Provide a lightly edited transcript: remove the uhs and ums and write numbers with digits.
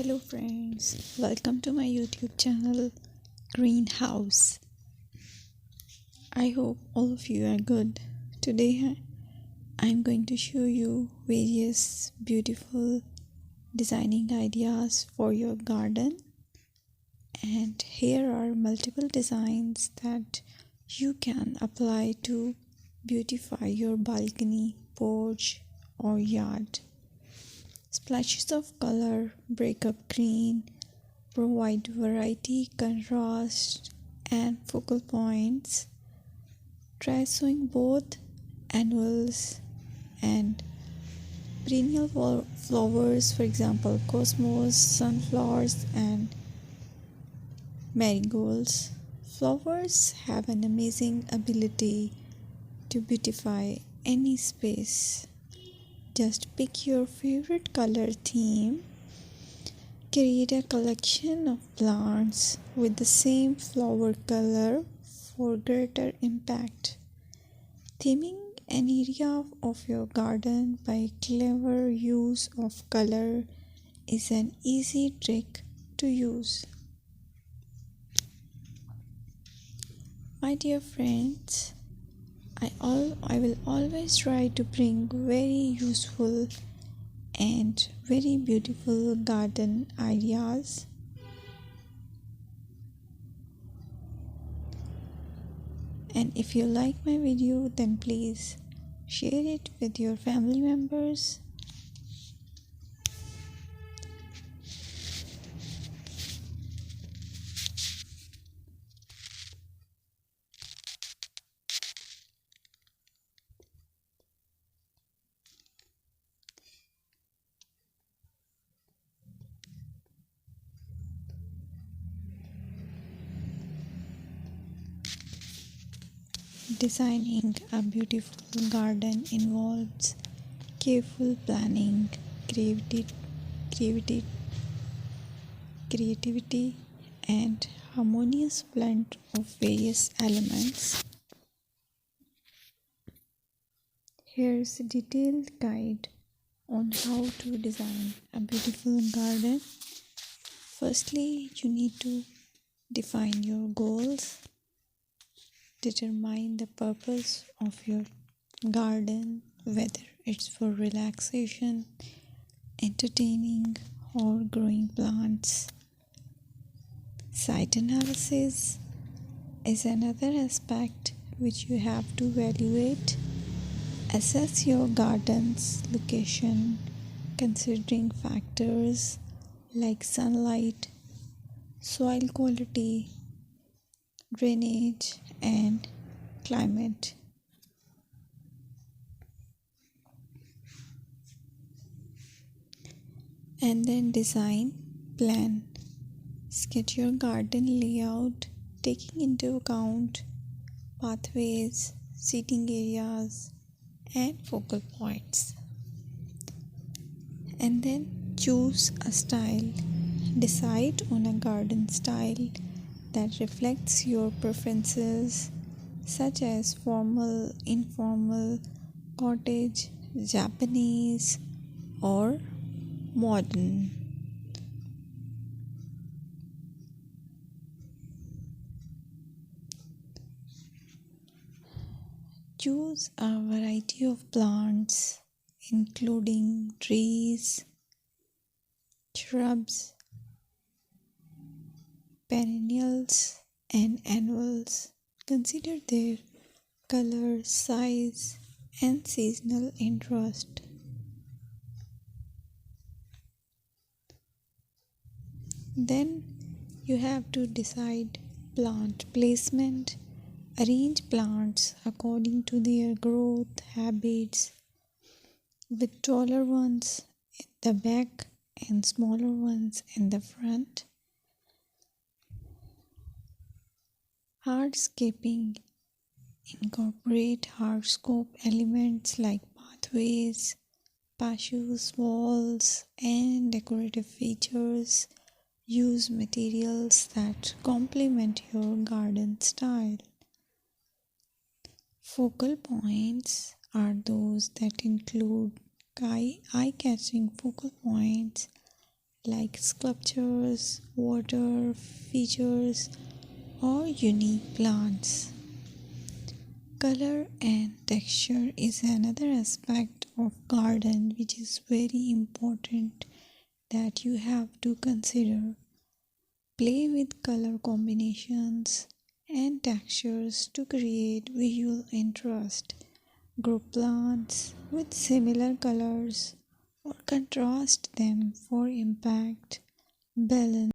Hello friends, welcome to my YouTube channel Greenhouse. I hope all of you are good. Today I'm going to show you various beautiful designing ideas for your garden, and here are multiple designs that you can apply to beautify your balcony, porch or yard. Splashes of color break up green, provide variety, contrast, and focal points. Try sowing both annuals and perennial flowers, for example, cosmos, sunflowers, and marigolds. Flowers have an amazing ability to beautify any space. Just pick your favorite color theme. Create a collection of plants with the same flower color for greater impact. Theming an area of your garden by clever use of color is an easy trick to use. My dear friends, I will always try to bring very useful and very beautiful garden ideas. And if you like my video, then please share it with your family members. Designing a beautiful garden involves careful planning, creativity, creativity, and harmonious blend of various elements. Here's a detailed guide on how to design a beautiful garden. Firstly, you need to define your goals. Determine the purpose of your garden, whether it's for relaxation, entertaining, or growing plants. Site analysis is another aspect which you have to evaluate. Assess your garden's location, considering factors like sunlight, soil quality, drainage, and climate. And then design, plan. Sketch your garden layout, taking into account pathways, seating areas, and focal points. And then choose a style. Decide on a garden style that reflects your preferences, such as formal, informal, cottage, Japanese, or modern. Choose a variety of plants, including trees, shrubs, perennials, and annuals. Consider their color, size, and seasonal interest. Then you have to decide plant placement. Arrange plants according to their growth habits, with taller ones in the back and smaller ones in the front. Hardscaping. Incorporate hardscape elements like pathways, patios, walls, and decorative features. Use materials that complement your garden style. Focal points are those that include eye-catching focal points like sculptures, water features, or unique plants. Color and texture is another aspect of garden which is very important that you have to consider. Play with color combinations and textures to create visual interest. Group plants with similar colors or contrast them for impact, balance.